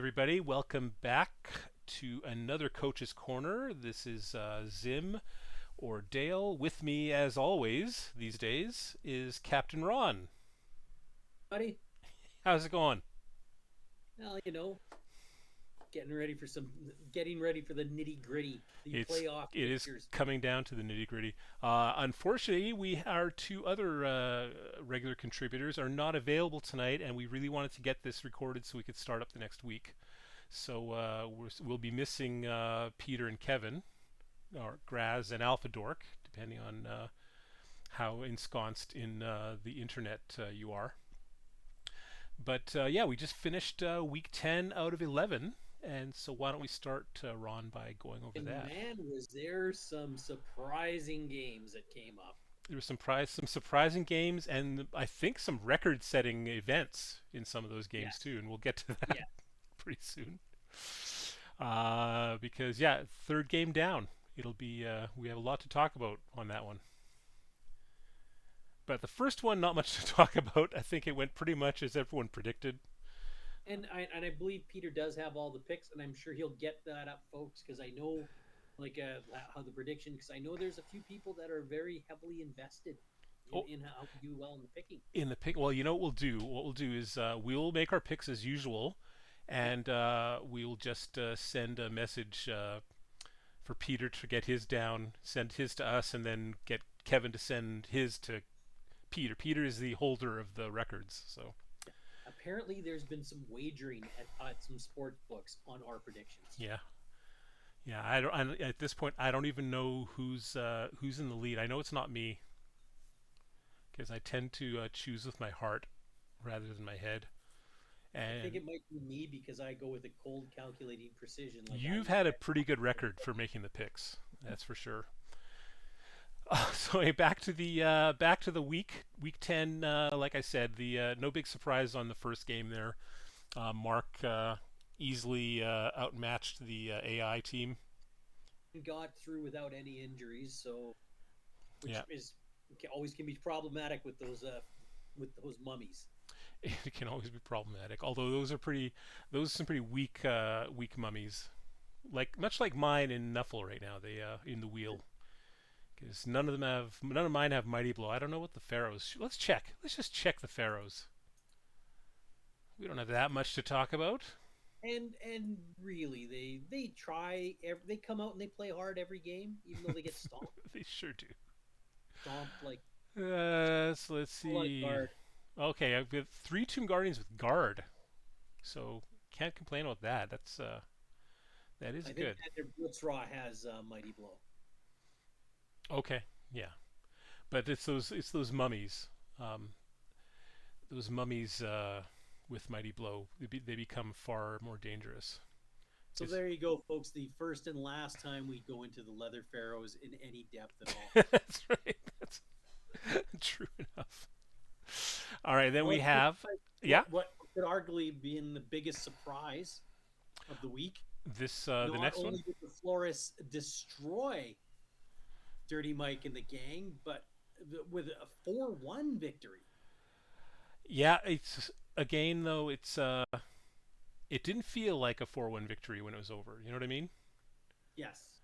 everybody. Welcome back to another Coach's Corner. This is Zim or Dale. With me, as always, these days, is Captain Ron. Buddy. How's it going? Well, getting ready for the nitty gritty, the It's playoff it is pictures. coming down to the nitty gritty. Unfortunately, our two other regular contributors are not available tonight, and we really wanted to get this recorded so we could start up the next week. So we'll be missing Peter and Kevin, or Graz and Alpha Dork, depending on how ensconced in the internet you are. But yeah, we just finished week 10 out of 11. And so why don't we start, Ron, by going over And that? man, was there some surprising games that came up. There were some surprising games, and I think some record-setting events in some of those games Yes. too. And we'll get to that Yeah. pretty soon. Because yeah, third game down. It'll be we have a lot to talk about on that one. But the first one, not much to talk about. I think it went pretty much as everyone predicted. And I believe Peter does have all the picks, and I'm sure he'll get that up, folks, because I know how the prediction. Because I know there's a few people that are very heavily invested Oh, in how to do well in the picking. in the pick, well, you know what we'll do? What we'll do is we'll make our picks as usual, Yeah. and we'll just send a message for Peter to get his down, send his to us, and then get Kevin to send his to Peter. Peter is the holder of the records, so Apparently, there's been some wagering at some sports books on our predictions. yeah, yeah. At this point, I don't even know who's in the lead. I know it's not me because I tend to choose with my heart rather than my head. I think And it might be me because I go with a cold calculating precision. Like I you've look had a at pretty good record for making the picks, that's for sure. So back to the week 10. Like I said, the no big surprise on the first game there. Mark easily outmatched the AI team. got through without any injuries, so which Yeah, is always can be problematic with those mummies. it can always be problematic. Although those are some pretty weak mummies. Like much like mine in Nuffle right now. They in the wheel. Because none of mine have mighty blow. I don't know what the pharaohs. Let's check. Let's just check the pharaohs. We don't have that much to talk about. And really, they come out and they play hard every game, even though they get They sure do. stomped like So let's a lot of see. guard. Okay, I've got three Tomb Guardians with guard, so can't complain about that. That is I think good. that their Blitzraw has mighty blow. Okay, yeah, but it's those mummies. Um, those mummies with mighty blow, they become far more dangerous. So 'Cause- there you go, folks. The first and last time we go into the Leather Pharaohs in any depth at all. that's right. That's true enough. All right, then we What have yeah. what could arguably be in the biggest surprise of the week? This the Not next one. only did the Florists destroy Dirty Mike and the gang, but with a 4-1 victory. Yeah, it's again though. It didn't feel like a 4-1 victory when it was over. You know what I mean? Yes,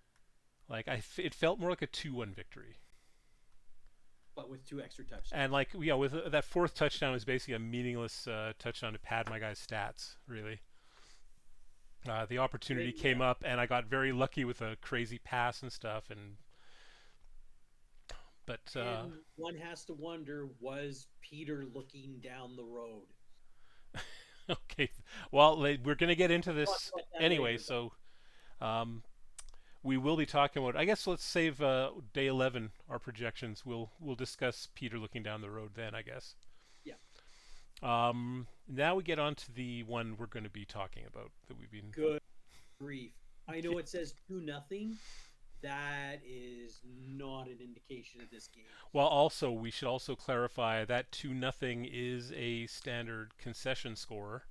Like it felt more like a 2-1 victory. but with two extra And touchdowns. like yeah, with that fourth touchdown was basically a meaningless touchdown to pad my guy's stats. Really, the opportunity Yeah. came up, and I got very lucky with a crazy pass and stuff. And but And one has to wonder, was Peter looking down the road? okay, well we're gonna get into Talk this about that anyway. later, but So um, we will be talking about. I guess let's save day 11 our projections. We'll discuss Peter looking down the road then. I guess. yeah, Now we get on to the one we're going to be talking about that we've been. good grief. I know it says 2-0. That is not an indication of this game. Well, also we should also clarify that 2-0 is a standard concession score.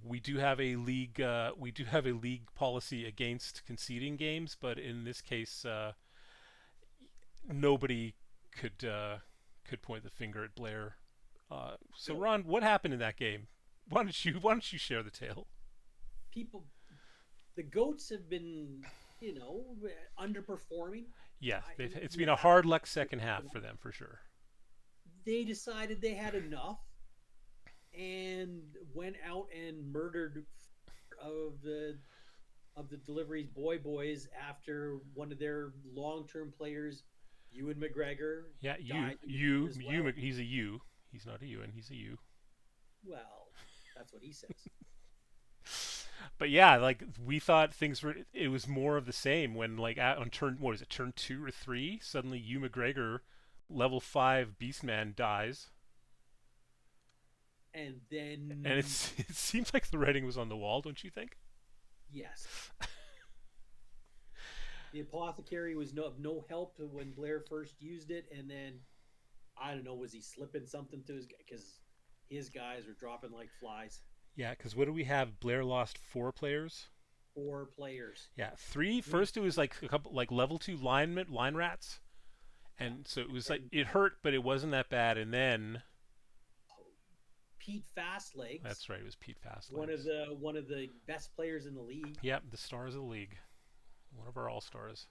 We do have a league. We do have a league policy against conceding games, but in this case, nobody could point the finger at Blair. So Good. Ron, what happened in that game? Why don't you share the tale? people, the goats have been, you know, underperforming. Yeah, it's You been a have hard luck second half for them for sure. they decided they had enough and went out and murdered of the deliveries boys after one of their long-term players, Ewan McGregor, Yeah, died in the game as well. he's a U. He's not a U, and he's a U. Well, that's what he says. But yeah, like we thought things were. It was more of the same when like on turn what is it, turn 2 or 3? Suddenly, Hugh McGregor, level 5 Beastman dies, And and then it's it seems like the writing was on the wall, don't you think? yes, the apothecary was no help when Blair first used it, and then I don't know, was he slipping something to his, because his guys were dropping like flies. Yeah, because what do we have? Blair lost 4 players. 4 players. Yeah, three. Three. First, it was like a couple like level 2 line rats, Yeah. and so it was like And it hurt, but it wasn't that bad. And then Pete Fastlegs, that's right, it was Pete one of Fastlegs. the best players in the league. Yep, the stars of the league, one of our all stars.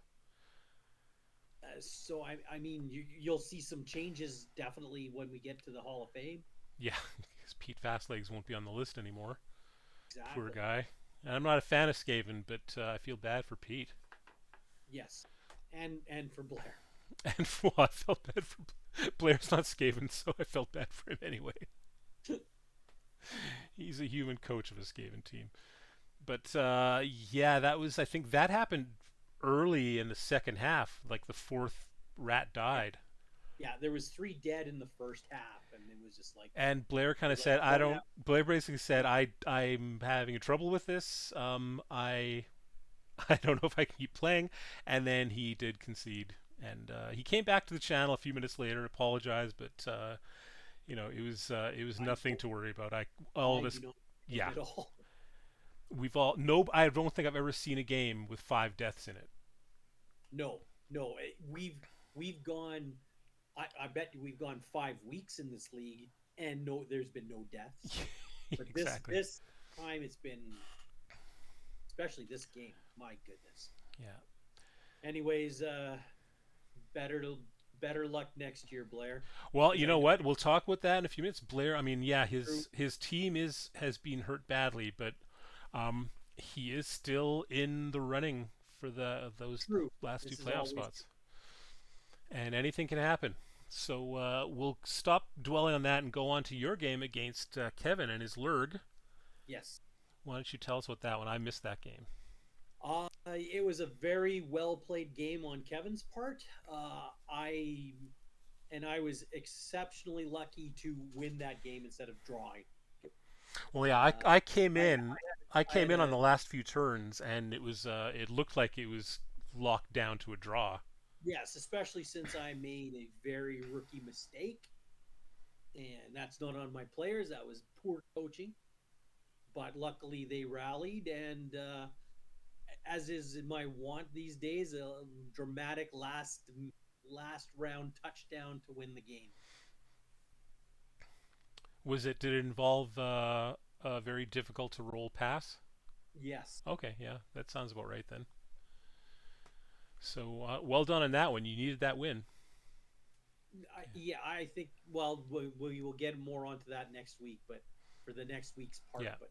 So I mean, you'll see some changes definitely when we get to the Hall of Fame. Yeah, because Pete Fastlegs won't be on the list anymore. Poor Exactly. guy. And I'm not a fan of Skaven, but I feel bad for Pete. Yes, and for Blair. And well, I felt bad for Blair's not Skaven, so I felt bad for him anyway. He's a human coach of a Skaven team. But yeah, that was I think that happened early in the second half. Like the fourth rat Yeah, died, yeah. There was 3 dead in the first half, and it was just like and Blair it kind of was like said, "I one don't." out. Blair basically said, I'm having trouble with this. I don't know if I can keep playing." And then he did concede, and he came back to the channel a few minutes later and apologized. But it was I nothing don't. to worry about. All of I us, do not blame him yeah, at all. we've all no. I don't think I've ever seen a game with 5 deaths in it. No, no. We've gone. I bet you we've gone 5 weeks in this league, and no, there's been no deaths. But this Exactly. this time it's been, especially this game. My goodness. Yeah. Anyways, better to better luck next year, Blair, Well, because you I know know what? We'll talk about that in a few minutes. Blair, I mean, yeah, true, his team has been hurt badly, but he is still in the running for those true. last two This is playoff always spots, and anything can happen. So we'll stop dwelling on that and go on to your game against Kevin and his Lurg. yes. Why don't you tell us what that one? I missed that game. It was a very well played game on Kevin's part. I was exceptionally lucky to win that game instead of drawing. Well, yeah, Uh, I came I in. I I came had in on a the last few turns, and it looked like it was locked down to a draw. yes, especially since I made a very rookie mistake, and that's not on my players. That was poor coaching, but luckily they rallied, and as is my want these days, a dramatic last round touchdown to win the game. Did it involve a very difficult to roll pass? Yes. Okay, yeah, that sounds about right then. So well done on that one. You needed that win. Yeah, I think. Well, we will get more onto that next week, but for the next week's part. Yeah, But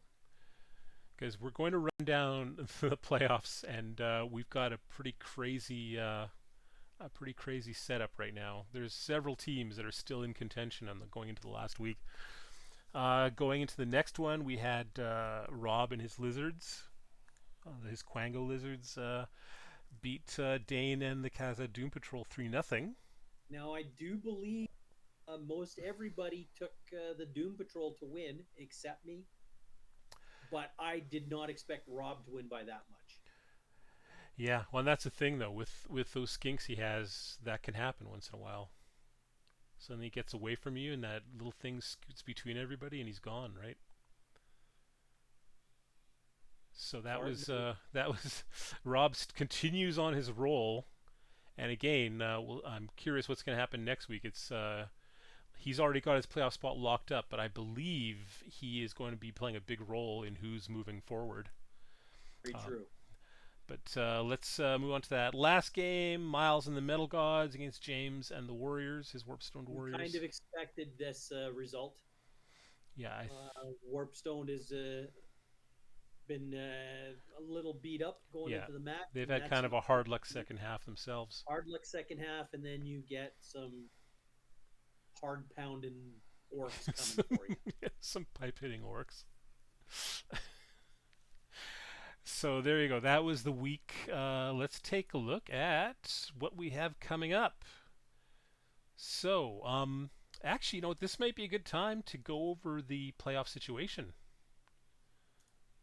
because we're going to run down the playoffs, and we've got a pretty crazy setup right now. There's several teams that are still in contention on going into the last week. Going into the next one, we had Rob and his lizards, his Quango lizards, beat Dane and the Kaza Doom Patrol 3-0. now I do believe most everybody took the Doom Patrol to win except me, but I did not expect Rob to win by that much. Yeah, well, and that's the thing though. With those skinks he has, that can happen once in a while. Suddenly he gets away from you, and that little thing scoots between everybody, and he's gone, right? So Pardon? that was Rob continues on his roll, and again, I'm curious what's going to happen next week. It's he's already got his playoff spot locked up, but I believe he is going to be playing a big role in who's moving forward. Very Um, true. but let's move on to that last game. Miles and the Metal Gods against James and the Warriors, his Warpstone We kind Warriors. of expected this result. Yeah, Warpstone has been a little beat up going yeah, into the match, they've and had that's kind of a hard luck second half themselves. hard luck second half, and then you get some hard pounding orcs coming some, for you. some pipe hitting orcs. So there you go. That was the week. Let's take a look at what we have coming up. So, actually, you know what? This might be a good time to go over the playoff situation.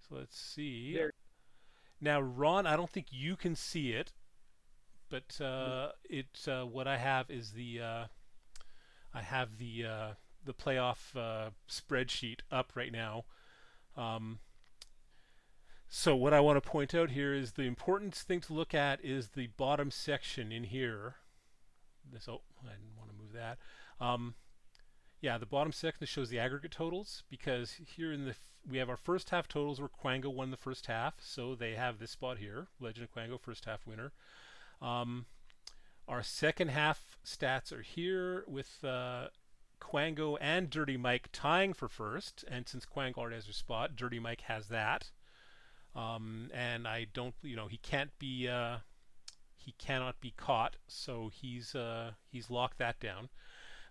So let's see. Very Now, Ron, I don't think you can see it, but no, what I have is I have the playoff spreadsheet up right now. Um, so what I want to point out here is the important thing to look at is the bottom section in here. Oh, I didn't want to move that. Um, yeah, the bottom section shows the aggregate totals because here we have our first half totals where Quango won the first half, so they have this spot here, Legend of Quango first half winner. Um, our second half stats are here with Quango and Dirty Mike tying for first, and since Quango already has her spot, Dirty Mike has that. And I don't, he cannot be caught, so he's locked that down.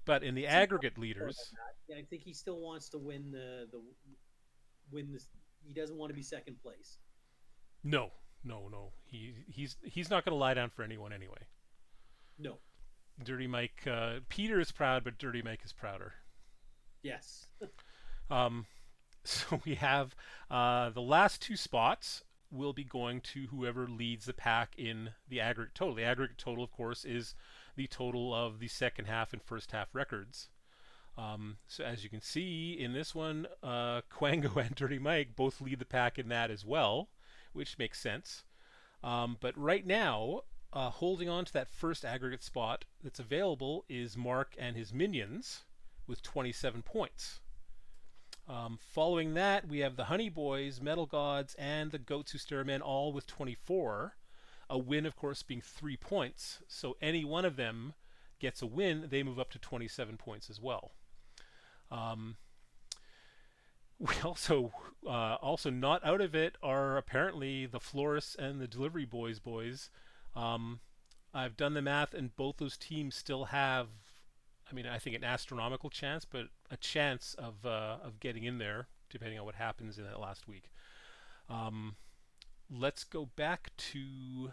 But in the it's important aggregate about leaders, that. Yeah, I think he still wants to win the win this. He doesn't want to be second place. no, no, he's not going to lie down for anyone anyway. No. Dirty Mike, Peter is proud, but Dirty Mike is prouder. Yes. Um, so we have the last two spots will be going to whoever leads the pack in the aggregate total. The aggregate total, of course, is the total of the second half and first half records. So as you can see in this one, Quango and Dirty Mike both lead the pack in that as well, which makes sense. But right now, holding on to that first aggregate spot that's available is Mark and his minions with 27 points. Following that, we have the Honey Boys, Metal Gods, and the Goats Who Stare Men all with 24. A win, of course, being 3 points. So any one of them gets a win, they move up to 27 points as well. Um, we also not out of it are apparently the Florists and the Delivery Boys. Um, I've done the math, and both those teams still have, I mean, I think an astronomical chance, but a chance of getting in there, depending on what happens in that last week. Um, let's go back to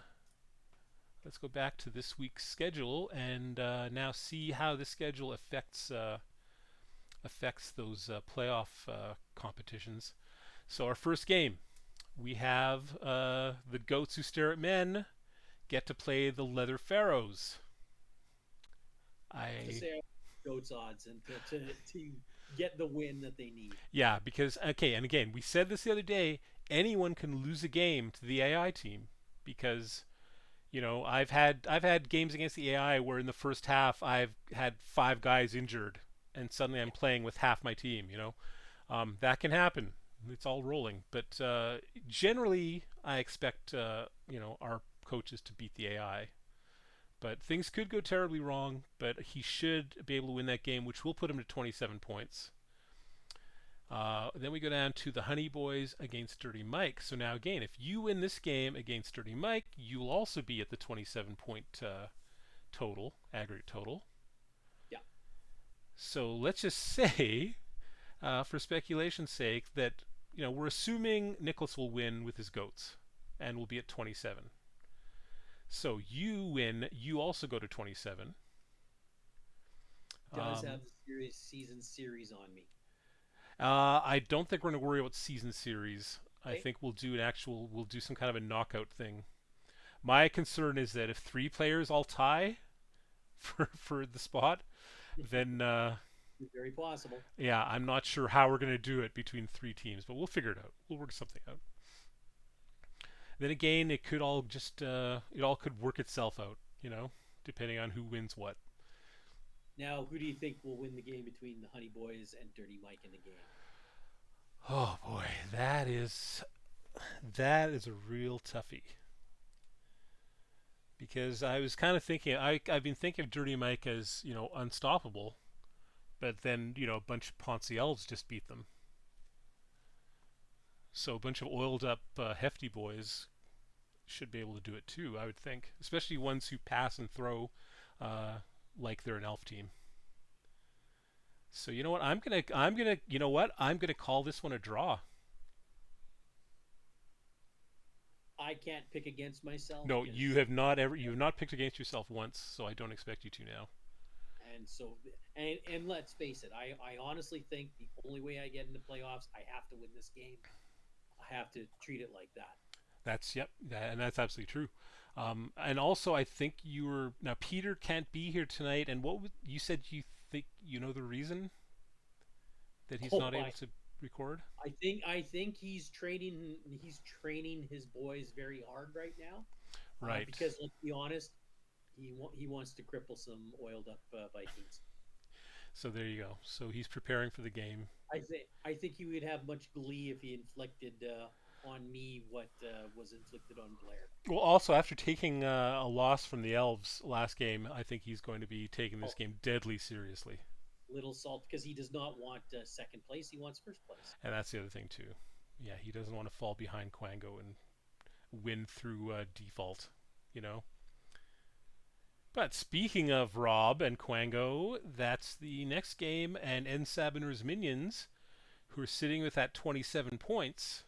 this week's schedule and now see how the schedule affects those playoff competitions. So our first game, we have the Goats Who Stare at Men get to play the Leather Pharaohs. To I say goats odds and to get the win that they need. Yeah, because okay, and again, we said this the other day. Anyone can lose a game to the AI team because I've had games against the AI where in the first half I've had 5 guys injured and suddenly I'm playing with half my team. That can happen. It's all rolling, but generally I expect our coaches to beat the AI. But things could go terribly wrong, but he should be able to win that game, which will put him to 27 points. Then we go down to the Honey Boys against Dirty Mike. So now again, if you win this game against Dirty Mike, you'll also be at the 27 point aggregate total. Yeah. So let's just say, for speculation's sake, that we're assuming Nicholas will win with his goats, and will be at 27. So you win, you also go to 27. Does have the season series on me. I don't think we're going to worry about season series. I Okay. think we'll do some kind of a knockout thing. My concern is that if 3 players all tie for the spot, then It's very possible. yeah, I'm not sure how we're going to do it between 3 teams, but we'll figure it out. We'll work something out. Then again, it all could work itself out, depending on who wins what. Now, who do you think will win the game between the Honey Boys and Dirty Mike in the game? Oh boy, That is a real toughie because I was kind of thinking I've been thinking of Dirty Mike as unstoppable, but then a bunch of Ponce elves just beat them. So a bunch of oiled up hefty boys should be able to do it too. I would think, especially ones who pass and throw uh, like they're an elf team. So you know what? I'm gonna call this one a draw. I can't pick against myself No, because you have not picked against yourself once, so I don't expect you to now. and so and let's face it, I honestly think the only way I get into playoffs, I have to win this game. I have to treat it like that. And that's absolutely true. And also, I think you were now Peter can't be here tonight. And you said you think you know the reason that he's Oh, not able to record? I think he's training his boys very hard right now, Right. because let's be honest, he wants to cripple some oiled up Vikings. So there you go. So he's preparing for the game. I think he would have much glee if he inflicted on me what was inflicted on Blair. Well, also after taking a loss from the Elves last game, I think he's going to be taking this Oh, game deadly seriously. little salt because he does not want second place; he wants first place. And that's the other thing too. Yeah, he doesn't want to fall behind Quango and win through default. You know. But speaking of Rob and Quango, that's the next game, and Ensab and his minions, who are sitting with that 27 points.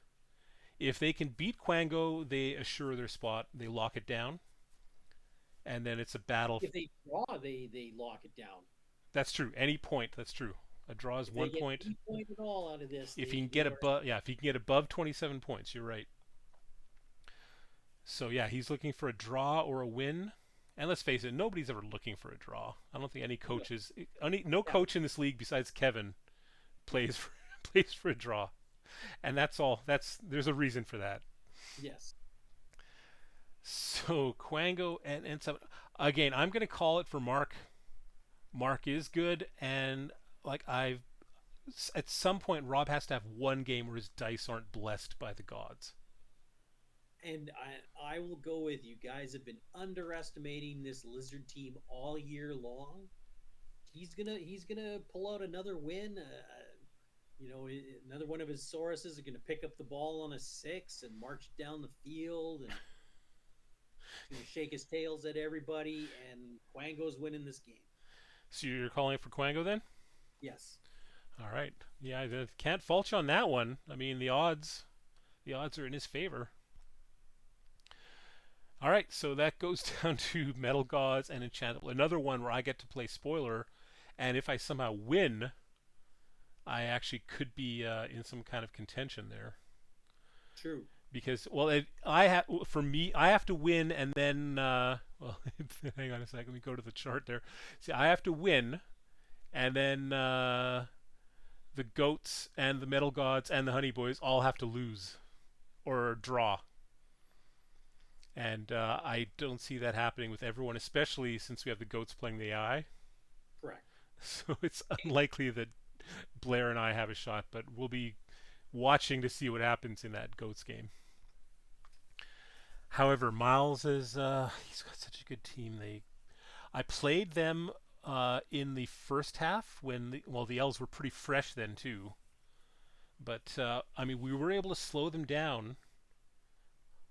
If they can beat Quango, they assure their spot. They lock it down, and then it's a battle. If they draw, they lock it down. That's true. Any point. That's true. A draw is If they one get point. any point at all out of this, If you can they get are above, yeah, if you can get above 27 points, you're right. So yeah, he's looking for a draw or a win. And let's face it, nobody's ever looking for a draw. I don't think any no, coaches, no yeah, coach in this league besides Kevin plays for plays for a draw. And that's all. There's a reason for that. yes. So Quango and some again, I'm going to call it for Mark. Mark is good, and like I've at some point Rob has to have one game where his dice aren't blessed by the gods. And I will go with you. Guys have been underestimating this lizard team all year long. He's gonna pull out another win. Another one of his Sauruses are gonna pick up the ball on a six and march down the field and shake his tails at everybody. And Quango's winning this game. So you're calling for Quango then? Yes. All right. Yeah, I can't fault you on that one. I mean, the odds are in his favor. All right, so that goes down to Metal Gods and Enchantable. Another one where I get to play spoiler, and if I somehow win, I actually could be in some kind of contention there. True. Because I have for me, I have to win, and then well, hang on a second. Let me go to the chart there. See, I have to win, and then the goats and the Metal Gods and the Honey Boys all have to lose or draw. And I don't see that happening with everyone, especially since we have the goats playing the AI. Correct. So it's unlikely that Blair and I have a shot, but we'll be watching to see what happens in that goats game. However, Miles is he's got such a good team. I played them in the first half when the elves were pretty fresh then too. But I mean, we were able to slow them down.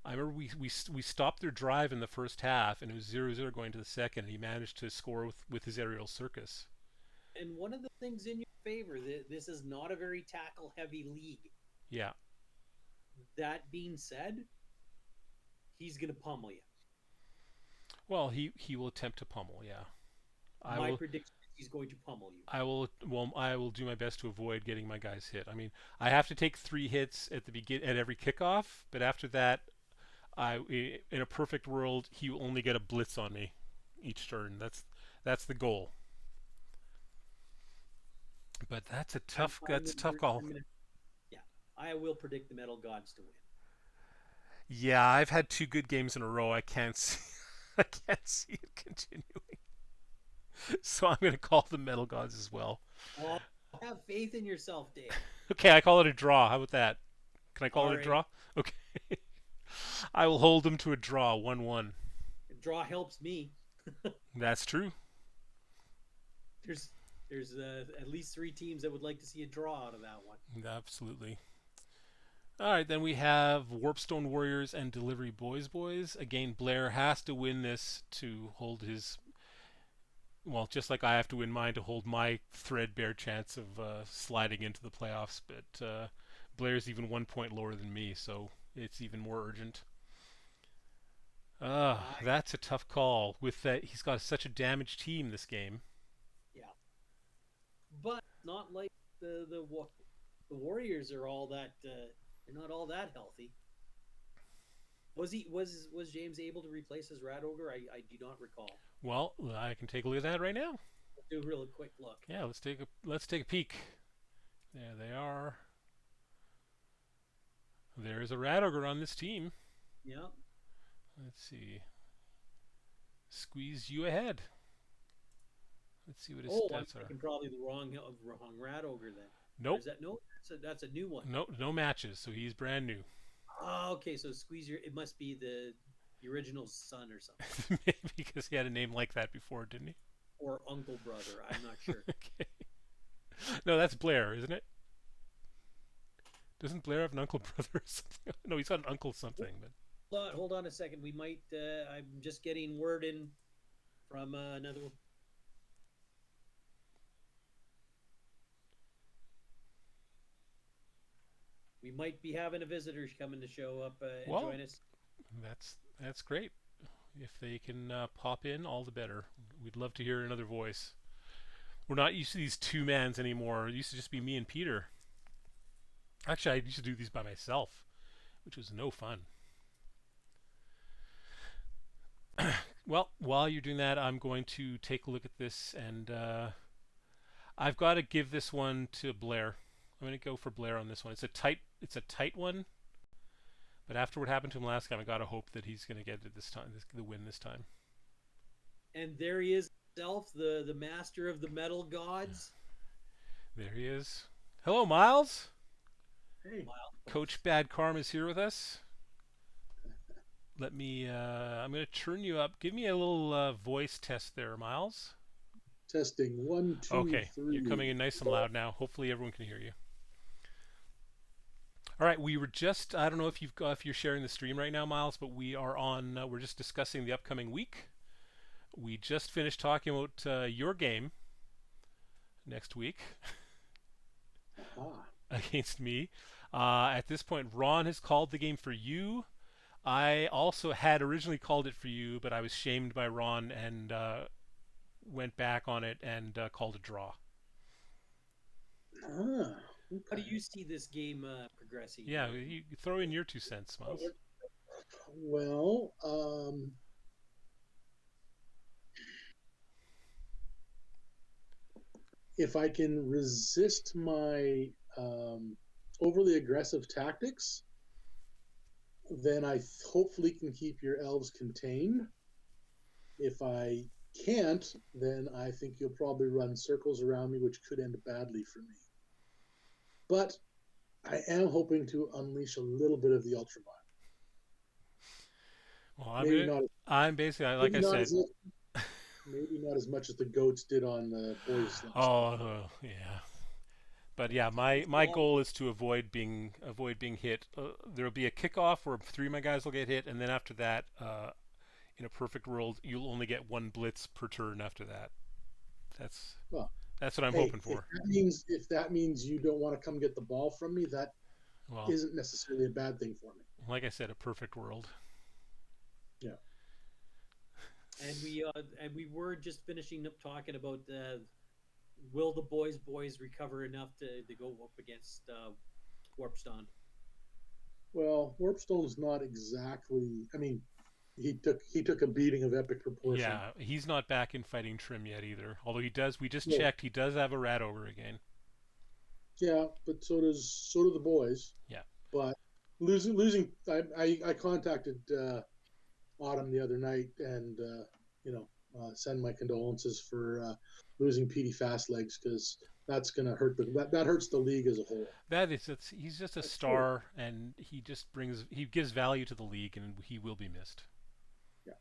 I remember we stopped their drive in the first half, and it was 0-0 going to the second, and he managed to score with his aerial circus. And one of the things in your favor, this is not a very tackle heavy league. Yeah. That being said, he's going to pummel you. Well, he will attempt to pummel. Yeah. I My will. prediction is he's going to pummel you. I will do my best to avoid getting my guys hit. I mean, I have to take 3 hits at every kickoff, but after that, in a perfect world, he will only get a blitz on me each turn. That's the goal. But that's a tough call. Yeah, I will predict the Metal Gods to win. Yeah, I've had 2 good games in a row. I can't see I can't see it continuing. So I'm going to call the Metal Gods as well. Oh, have faith in yourself, Dave. Okay, I call it a draw. How about that? Can I call All it a right. draw? Okay. I will hold them to a draw, 1-1. Draw helps me. That's true. There's at least three teams that would like to see a draw out of that one. Absolutely. All right, then we have Warpstone Warriors and Delivery Boys. Again, Blair has to win this to hold his. Well, just like I have to win mine to hold my threadbare chance of sliding into the playoffs. But Blair's even 1 point lower than me, so it's even more urgent. I That's a tough call. With that, he's got such a damaged team this game. Yeah, but not like the Warriors are all that they're not all that healthy. Was James able to replace his Rat Ogre? I do not recall. Well, I can take a look at that right now. Let's do a real quick look. Yeah, let's take a peek. There they are. There's a Rat Ogre on this team. Yeah. Let's see. Squeeze you ahead. Let's see what his Oh, I'm stats are. thinking probably the wrong Rat Ogre then. Or Nope. is that no? That's a new one. No matches, so he's brand new. Oh, okay. So squeeze your. It must be the original son or something, Maybe because he had a name like that before, didn't he? or uncle brother. I'm not sure. Okay. No, that's Blair, isn't it? Doesn't Blair have an uncle brother or something? No, he's got an uncle something, but Hold on a second. We might. I'm just getting word in from another. We might be having a visitor coming to show up and well, join us. that's great. If they can pop in, all the better. We'd love to hear another voice. We're not used to these two mans anymore. It used to just be me and Peter. Actually, I used to do these by myself, which was no fun. Well, while you're doing that, I'm going to take a look at this, and I've got to give this one to Blair. I'm going to go for Blair on this one. It's a tight one, but after what happened to him last time, I got to hope that he's going to get it this time, the win this time. And there he is, himself, the master of the metal gods. There he is. Hello, Miles. Hey, Coach Bad Karm is here with us. Let me. I'm going to turn you up. Give me a little voice test there, Miles. testing one, two, Okay, three. you're coming in nice and loud now. Hopefully, everyone can hear you. All right, we were just. I don't know if you're sharing the stream right now, Miles, but we are on. We're just discussing the upcoming week. We just finished talking about your game next week Ah, against me. At this point, Ron has called the game for you. I also had originally called it for you, but I was shamed by Ron and went back on it and called a draw. ah, How do okay. you see this game progressing? Yeah, you throw in your 2 cents, Miles. Well, if I can resist my overly aggressive tactics, then I hopefully can keep your elves contained. If I can't, then I think you'll probably run circles around me, which could end badly for me. But I am hoping to unleash a little bit of the ultraviolet. Well, Maybe not. I'm basically like Maybe I not said. as maybe not as much as the goats did on the boys last Oh, night. yeah. But yeah, my goal is to avoid being hit. There'll be a kickoff where three of my guys will get hit, and then after that, in a perfect world, you'll only get one blitz per turn after that. That's Well, that's what I'm hey, hoping for. if that means you don't want to come get the ball from me, that Well, isn't necessarily a bad thing for me. like I said, a perfect world. Yeah. And we were just finishing up talking about will the boys recover enough to go up against Warpstone? Well, Warpstone's not exactly. I mean, he took a beating of epic proportion. Yeah, he's not back in fighting trim yet either. Although he does, we just No, checked, he does have a rat over again. yeah, but so do the boys. Yeah. But losing. I contacted Autumn the other night, and send my condolences for losing Petey Fastlegs, because that's going to hurt that hurts the league as a whole. He's just a That's true. star, and he gives value to the league, and he will be missed. Yeah.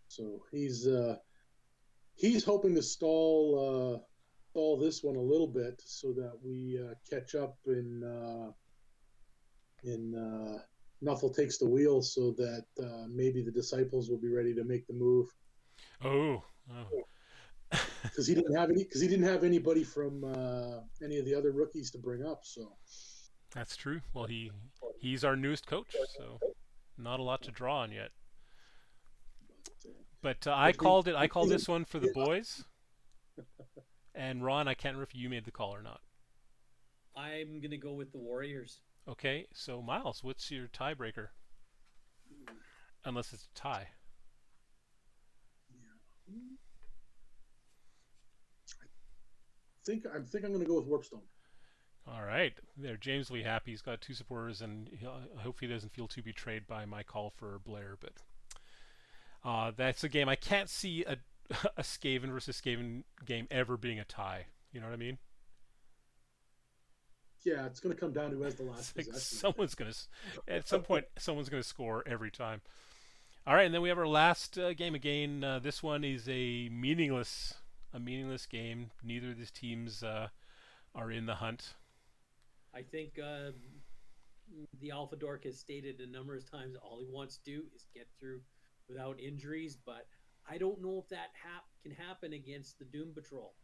So he's hoping to stall this one a little bit so that we catch up in Nuffle takes the wheel, so that maybe the disciples will be ready to make the move, Oh, oh. because he didn't have anybody from any of the other rookies to bring up. So That's true. Well, he's our newest coach, so not a lot to draw on yet. But I which means called it. I called this one for the boys. And Ron, I can't remember if you made the call or not. I'm gonna go with the Warriors. Okay, so Miles, what's your tiebreaker? Unless it's a tie. I think I'm going to go with Warpstone. All right, there. James will be happy. He's got two supporters, and I hope he doesn't feel too betrayed by my call for Blair. But that's a game I can't see a Skaven versus Skaven game ever being a tie. You know what I mean? Yeah, it's going to come down to who has the last It's like possession. at some point, someone's gonna score every time. All right, and then we have our last game again. This one is a meaningless game. Neither of these teams are in the hunt. I think the Alpha Dork has stated a number of times all he wants to do is get through without injuries, but I don't know if that can happen against the Doom Patrol.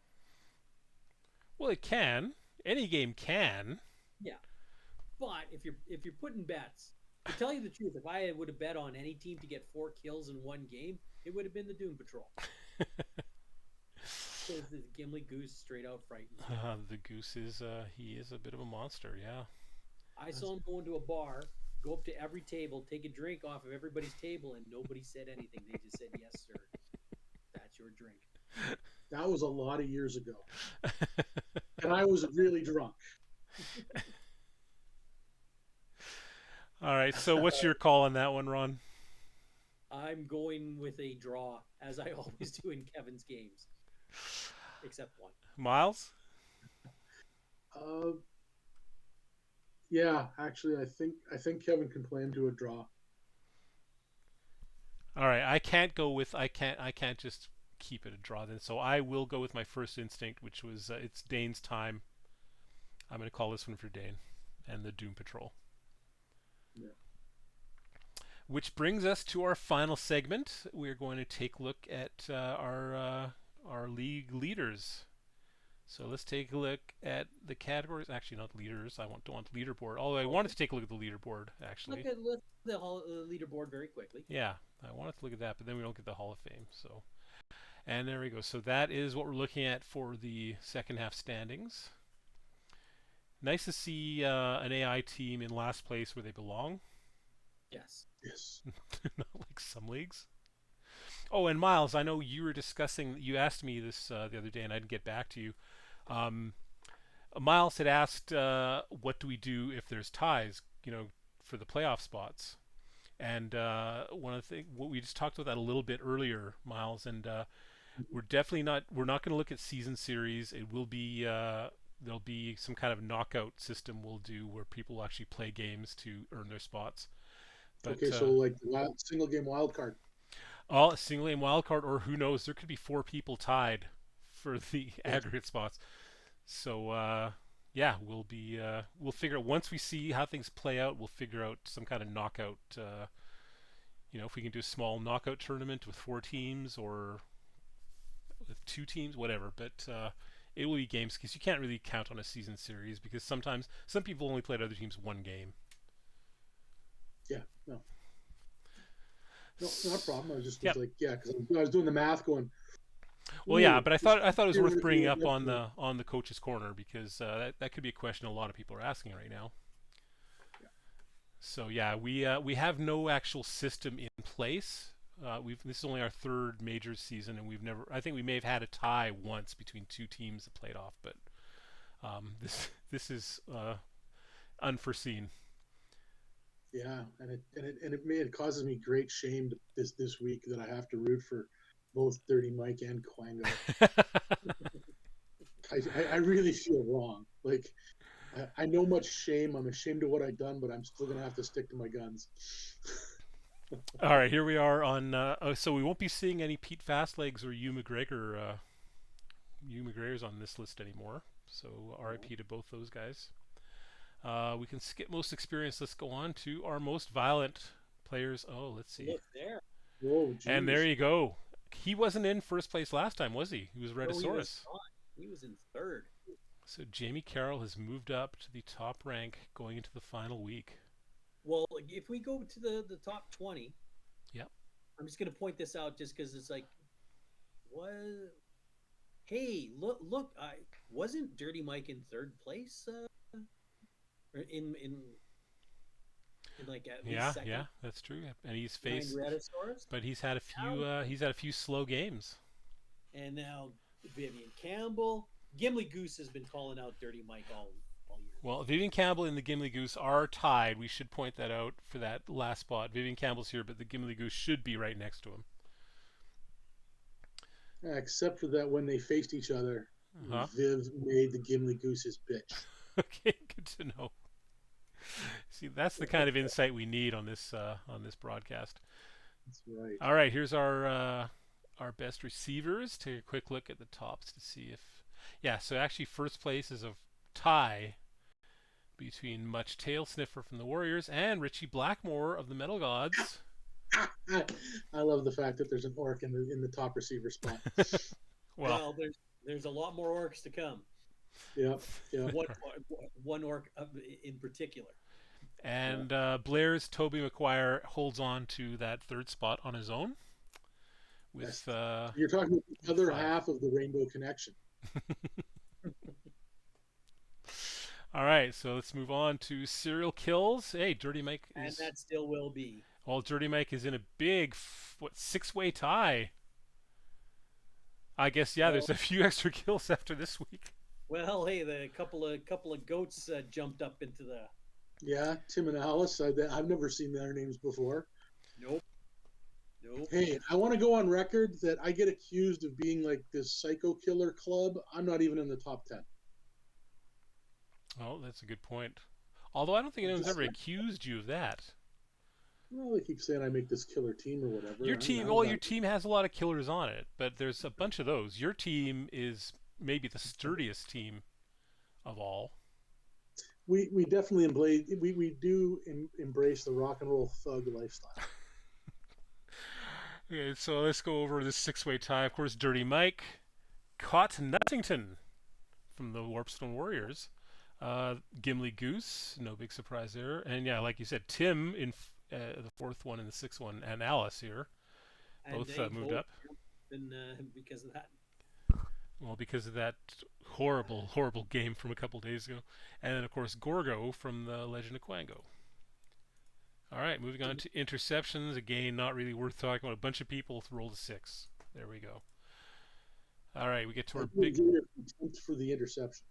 Well, it can. Any game can. Yeah, but if you're putting bets, to tell you the truth, if I would have bet on any team to get 4 kills in one game, it would have been the Doom Patrol. Because the Gimli Goose straight out frightens me. The goose is he is a bit of a monster. Yeah. I saw him go into a bar, go up to every table, take a drink off of everybody's table, and nobody said anything. They just said, "Yes, sir, that's your drink." That was a lot of years ago, and I was really drunk. All right. So what's your call on that one, Ron? I'm going with a draw, as I always do in Kevin's games, except one. Miles? Uh, yeah, actually, I think Kevin can play him to a draw. All right. I can't just keep it a draw then. So I will go with my first instinct, which was it's Dane's time. I'm going to call this one for Dane and the Doom Patrol. Yeah. Which brings us to our final segment. We're going to take a look at our league leaders. So let's take a look at the categories. Actually, not leaders. Don't want leaderboard. Although I wanted to take a look at the leaderboard, actually. Look at the leaderboard very quickly. Yeah, I wanted to look at that, but then we don't get the Hall of Fame. So, and there we go. So that is what we're looking at for the second half standings. Nice to see an AI team in last place where they belong. Yes. Yes. Not like some leagues. Oh, and Miles, I know you were discussing. You asked me this the other day, and I didn't get back to you. Um, Miles had asked, "What do we do if there's ties? For the playoff spots." And one of the things we just talked about that a little bit earlier, Miles, and we're not going to look at season series. It will be there'll be some kind of knockout system we'll do where people will actually play games to earn their spots. But Okay, so like the single game wild card. all single game wild card, or who knows, there could be 4 people tied for the Yeah. aggregate spots. So yeah, we'll figure out once we see how things play out. We'll figure out some kind of knockout. If we can do a small knockout tournament with 4 teams or with 2 teams, whatever. But it will be games because you can't really count on a season series because sometimes some people only played other teams 1 game. Yeah. No. No, not a problem. I was just Yep. like, yeah, because I was doing the math going. Well, yeah, Ooh, but I thought it was worth bringing up yeah. on the coach's corner because that could be a question a lot of people are asking right now. So yeah, we have no actual system in place. This is only our 3rd major season, and I think we may have had a tie once between 2 teams that played off, but this is unforeseen. Yeah, and it causes me great shame this week that I have to root for both Dirty Mike and Quango. I really feel wrong. Like, I know much shame. I'm ashamed of what I've done, but I'm still going to have to stick to my guns. All right, here we are on. So we won't be seeing any Pete Fastlegs or Hugh McGregor. Hugh McGregor's on this list anymore. So RIP to both those guys. We can skip most experienced. Let's go on to our most violent players. Oh, let's see. Look there. Whoa, geez. And there you go. He wasn't in first place last time, was he? He was No, Rhedosaurus. he was in third. So Jamie Carroll has moved up to the top rank going into the final week. Well, if we go to the top 20, Yep. I'm just going to point this out just because it's like, what? Hey, look! I wasn't Dirty Mike in third place. In like at least second. Yeah, that's true. And he's behind faced, Rhedosaurus. but he's had a few. He's had a few slow games. And now Vivian Campbell. Gimli Goose has been calling out Dirty Mike all year. Well, Vivian Campbell and the Gimli Goose are tied. We should point that out for that last spot. Vivian Campbell's here, but the Gimli Goose should be right next to him. Except for that when they faced each other, Viv made the Gimli Goose his bitch. Okay, good to know. See, that's the kind of insight we need on this broadcast. That's right. All right, here's our best receivers. Take a quick look at the tops to see if... Yeah, so actually first place is a tie between Much Tail Sniffer from the Warriors and Richie Blackmore of the Metal Gods. I love the fact that there's an orc in the top receiver spot. Well, there's a lot more orcs to come. Yep. One orc in particular. And Blair's Toby McGuire holds on to that third spot on his own. With You're talking about the other half of the Rainbow Connection. All right, so let's move on to serial kills. Hey, Dirty Mike is... And that still will be. Well, Dirty Mike is in a big, six-way tie. I guess, yeah, there's a few extra kills after this week. Well, hey, the couple of goats jumped up into the... Yeah, Tim and Alice. I've never seen their names before. Nope. Hey, I want to go on record that I get accused of being like this psycho killer club. I'm not even in the top 10. Oh, that's a good point. Although I don't think anyone's ever accused you of that. Well, they keep saying I make this killer team or whatever. Your team has a lot of killers on it, but there's a bunch of those. Your team is maybe the sturdiest team of all. We definitely embrace the rock and roll thug lifestyle. Okay, so let's go over this six-way tie. Of course, Dirty Mike caught Nuttington from the Warpstone Warriors. Gimli Goose, no big surprise there. And yeah, like you said, Tim in the fourth one and the sixth one, and Alice here. Both moved up. Because of that. Well, because of that horrible, horrible game from a couple days ago. And then, of course, Gorgo from the Legend of Quango. All right, moving on to interceptions. Again, not really worth talking about. A bunch of people rolled a 6. There we go. All right, we get to our big... for the interception.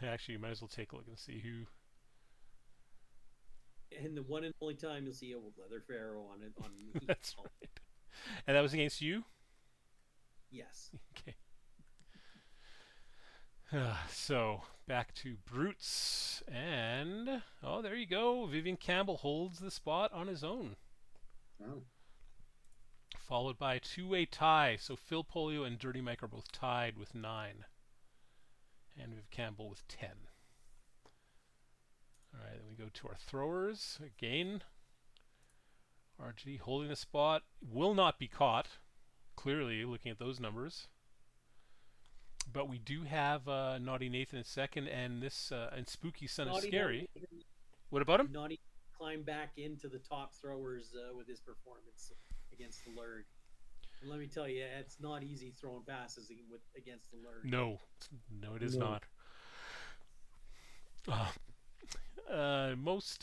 Actually, you might as well take a look and see who... And the one and only time you'll see a leather pharaoh on it. That's right. And that was against you? Yes. Okay. So, back to Brutes. And, oh, there you go. Vivian Campbell holds the spot on his own. Wow. Followed by a two-way tie. So Phil Polio and Dirty Mike are both tied with 9. And Viv Campbell with 10. All right, then we go to our throwers. Again, RG holding the spot. Will not be caught. Clearly, looking at those numbers. But we do have Naughty Nathan in second, and this and Spooky Son of Scary. What about him? Naughty climbed back into the top throwers with his performance against the Lurg. And let me tell you, it's not easy throwing passes against the Lurg. No, it is not. Most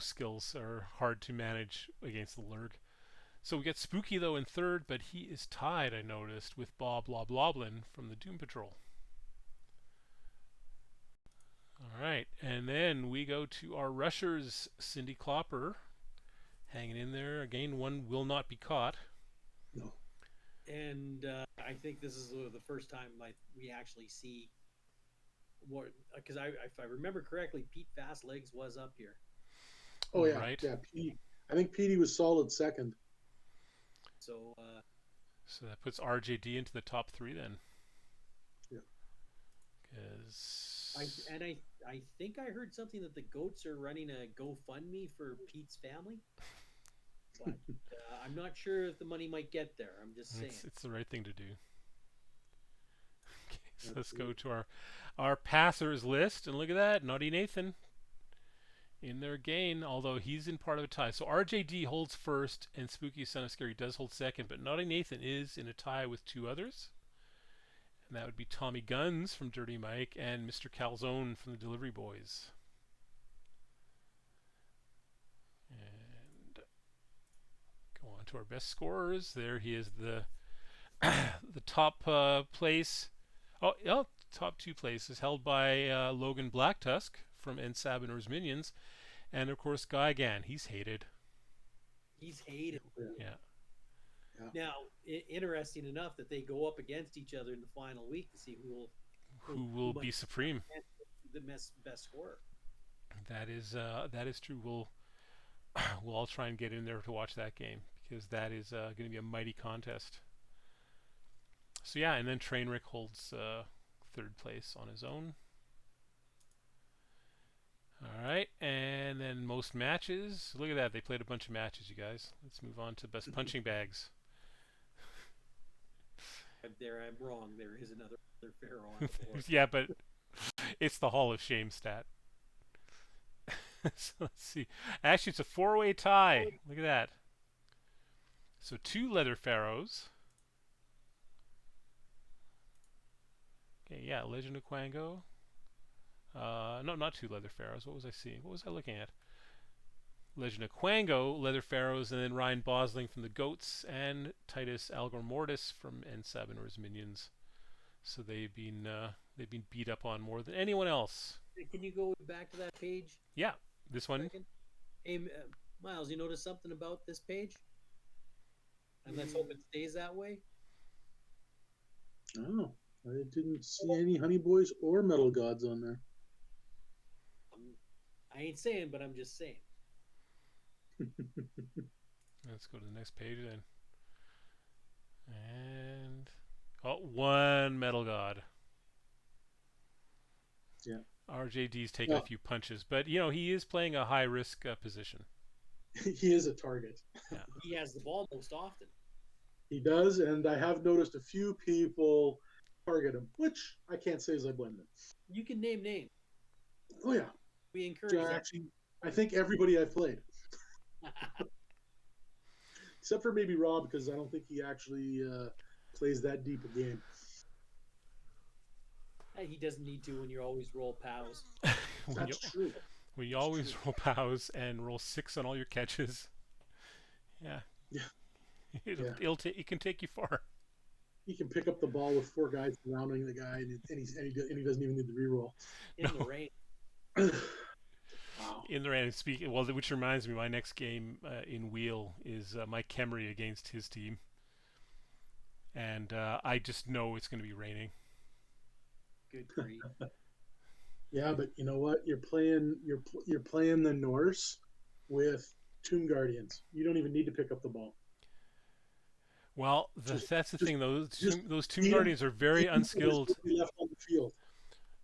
skills are hard to manage against the Lurg. So we get Spooky, though, in third, but he is tied, I noticed, with Bob Lobloblin from the Doom Patrol. All right, and then we go to our rushers, Cindy Clopper, hanging in there. Again, one will not be caught. No. And I think this is the first time we actually see what, because if I remember correctly, Pete Fastlegs was up here. Oh yeah, Right. yeah. Petey, I think Petey was solid second. So So that puts RJD into the top three then. Yeah. I Because and I think I heard something that the Goats are running a GoFundMe for Pete's family, but I'm not sure if the money might get there. I'm just saying. it's the right thing to do. Okay, so let's go Absolutely. to our passers list, and look at that, Naughty Nathan in their gain, although he's in part of a tie. So RJD holds first, and Spooky Son of Scary does hold second, but Naughty Nathan is in a tie with two others, and that would be Tommy Guns from Dirty Mike and Mr. Calzone from the Delivery Boys. And go on to our best scorers. There he is, the the top place. Oh, top two places held by Logan Blacktusk from NSAB and His Minions, and of course Guy Gann. He's hated. He's hated. Yeah. Yeah. Yeah. Now, interesting enough that they go up against each other in the final week to see Who will might be supreme? the best scorer. That is true. We'll all try and get in there to watch that game because that is going to be a mighty contest. So yeah, and then Trainwreck holds third place on his own. All right, and then most matches. Look at that. They played a bunch of matches, you guys. Let's move on to best punching bags. I'm wrong. There is another Pharaoh on the board. Yeah, but it's the Hall of Shame stat. So let's see. Actually, it's a four-way tie. Look at that. So two leather pharaohs. Okay, yeah, Legend of Quango. No, not two leather pharaohs. What was I seeing? What was I looking at? Legend of Quango, leather pharaohs, and then Ryan Bosling from the Goats and Titus Algor Mortis from N7 or his minions. So they've been beat up on more than anyone else. Can you go back to that page? Yeah, this one. Second? Hey, Miles, you notice something about this page? And let's hope it stays that way. Oh, I didn't see any Honey Boys or Metal Gods on there. I ain't saying, but I'm just saying. Let's go to the next page then. And one Metal God. Yeah. RJD's taken a few punches, but he is playing a high risk position. He is a target. Yeah. He has the ball most often. He does, and I have noticed a few people target him, which I can't say as I blame them. You can name names. Oh yeah, We encourage that. actually, I think everybody I've played, except for maybe Rob, because I don't think he actually plays that deep a game. He doesn't need to when you always roll POWs. That's true. When you always roll POWs and roll 6 on all your catches. Yeah. Yeah. It can take you far. He can pick up the ball with four guys surrounding the guy, and he doesn't even need the reroll. In the rain. Wow. In the rain, which reminds me, my next game in Wheel is Mike Kemery against his team, and I just know it's going to be raining. Good grief. Yeah, but you know what? You're playing the Norse with Tomb Guardians. You don't even need to pick up the ball. Well, that's the thing. Those Tomb Guardians are very unskilled. Left on the field.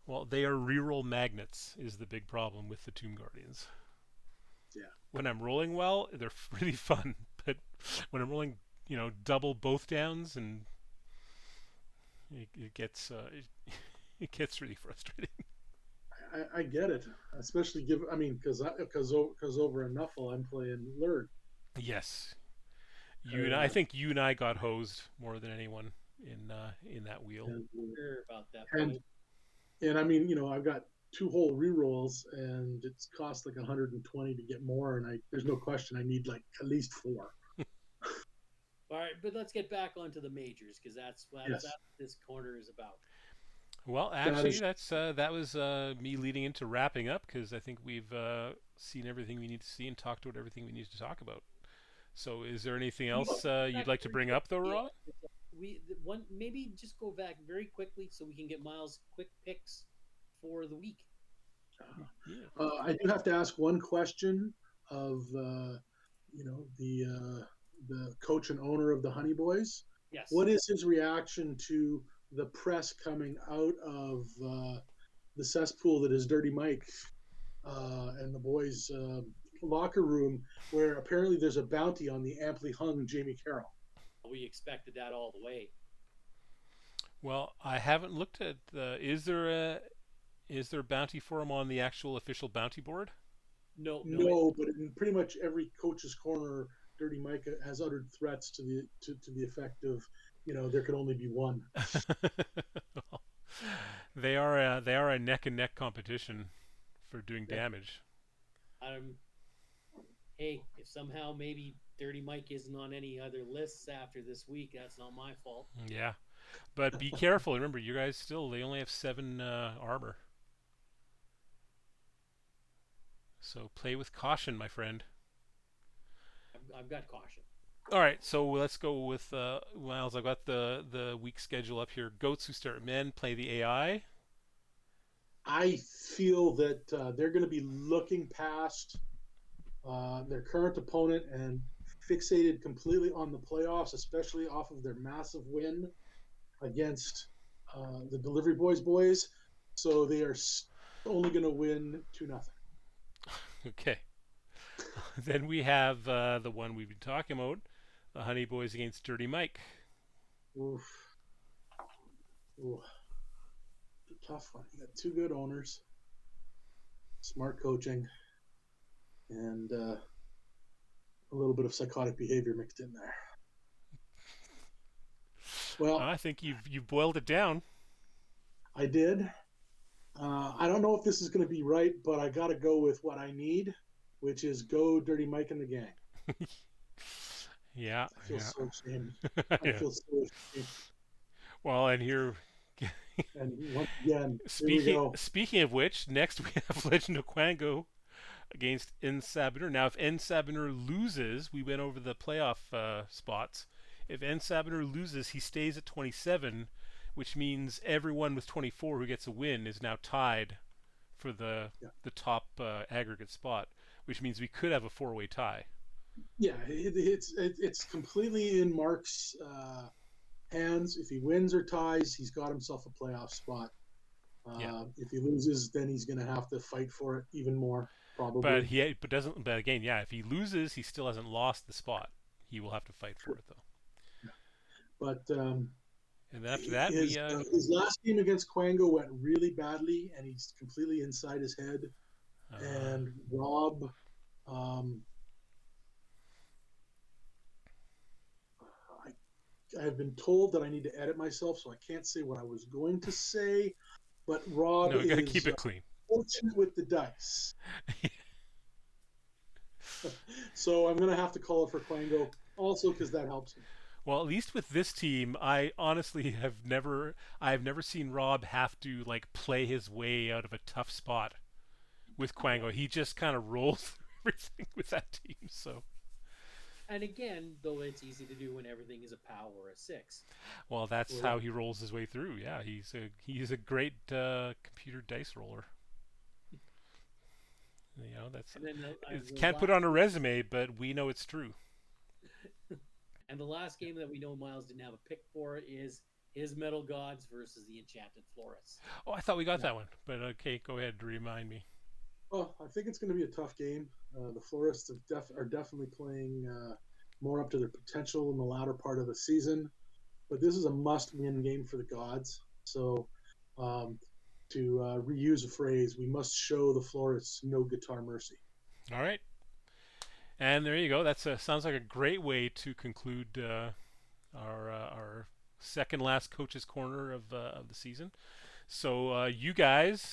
Well, they are reroll magnets is the big problem with the Tomb Guardians. Yeah. When I'm rolling well, they're really fun, but when I'm rolling, double both downs, and it gets it gets really frustrating. I get it, especially because over a Nuffle I'm playing Lurd. Yes, I think you and I got hosed more than anyone in that wheel. Sure about that. And I mean, I've got 2 whole rerolls, and it's cost like 120 to get more, and there's no question I need like at least 4. All right, but let's get back onto the majors because that's what this corner is about. Well, actually, that was me leading into wrapping up because I think we've seen everything we need to see and talked about everything we need to talk about. So, is there anything Well, else you'd back like to very bring up, though, quickly, Ron? one maybe just go back very quickly so we can get Miles' quick picks for the week. Yeah. I do have to ask one question of the coach and owner of the Honey Boys. Yes. What is his reaction to the press coming out of the cesspool that is Dirty Mike and the boys' locker room, where apparently there's a bounty on the amply hung Jamie Carroll? We expected that all the way. Well, I haven't looked at the. Is there a bounty for him on the actual official bounty board? No, no, No, but in pretty much every coach's corner, Dirty Mike has uttered threats to the effect of, there can only be one. Well, they are a neck and neck competition for doing Yeah. damage. um, hey, if somehow maybe Dirty Mike isn't on any other lists after this week, that's not my fault. Yeah, but be careful. Remember, you guys still they only have 7 armor, so play with caution, my friend. I've got caution. All right, so let's go with Miles. I've got the week schedule up here. Goats who start men play the AI. I feel that they're going to be looking past their current opponent and fixated completely on the playoffs, especially off of their massive win against the Delivery Boys. So they are only going to win 2-0. Okay. Then we have the one we've been talking about, the Honey Boys against Dirty Mike. Oof. Ooh. Tough one. You got two good owners, smart coaching, and a little bit of psychotic behavior mixed in there. Well, I think you've boiled it down. I did. I don't know if this is going to be right, but I got to go with what I need, which is go Dirty Mike and the gang. Yeah, I feel so ashamed. I yeah. feel so ashamed. Well, and here, And once again, here we go. speaking of which, next we have Legend of Quango against N Sabiner. Now, if N Sabiner loses, we went over the playoff spots. If N Sabiner loses, he stays at 27, which means everyone with 24 who gets a win is now tied for the top aggregate spot, which means we could have a 4-way tie. Yeah, it's completely in Mark's hands. If he wins or ties, he's got himself a playoff spot. Yeah. If he loses, then he's going to have to fight for it even more, probably. But again, yeah, if he loses, he still hasn't lost the spot. He will have to fight for it though. But And then after that, his last game against Quango went really badly, and he's completely inside his head. And Rob, I have been told that I need to edit myself, so I can't say what I was going to say. But Rob no, we gotta is keep it clean. fortunate with the dice. So I'm going to have to call it for Quango, also because that helps me. Well, at least with this team, I honestly have never seen Rob have to like play his way out of a tough spot with Quango. He just kind of rolls through everything with that team. So. And again, though it's easy to do when everything is a POW or a 6. Well, that's how he rolls his way through. Yeah, he's a great computer dice roller. You know, can't put on a resume, but we know it's true. And the last game that we know Miles didn't have a pick for is his Metal Gods versus the Enchanted Florists. Oh, I thought we got that one, but okay, go ahead, remind me. Well, I think it's going to be a tough game. The Florists are definitely playing more up to their potential in the latter part of the season, but this is a must-win game for the Gods. So, to reuse a phrase, we must show the Florists no guitar mercy. All right. And there you go. That sounds like a great way to conclude our second last coach's corner of the season. So you guys,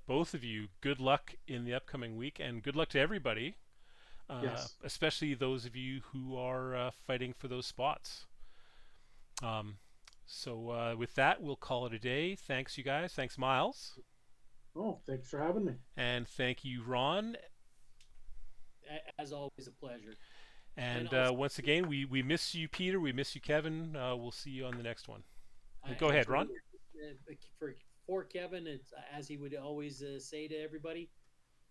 both of you, good luck in the upcoming week, and good luck to everybody, Yes. especially those of you who are fighting for those spots. So with that, we'll call it a day. Thanks, you guys. Thanks, Miles. Oh, thanks for having me. And thank you, Ron. As always, a pleasure. And And also, once again, we miss you, Peter. We miss you, Kevin. We'll see you on the next one. Go and ahead, Ron. for Kevin, it's as he would always say to everybody,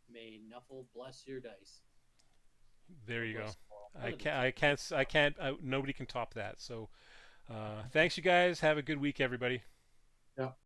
"May Nuffle bless your dice." There Or you go. bless all. One I of the can't. two. I can't. I can't. Nobody can top that. So, thanks, you guys. Have a good week, everybody. Yeah.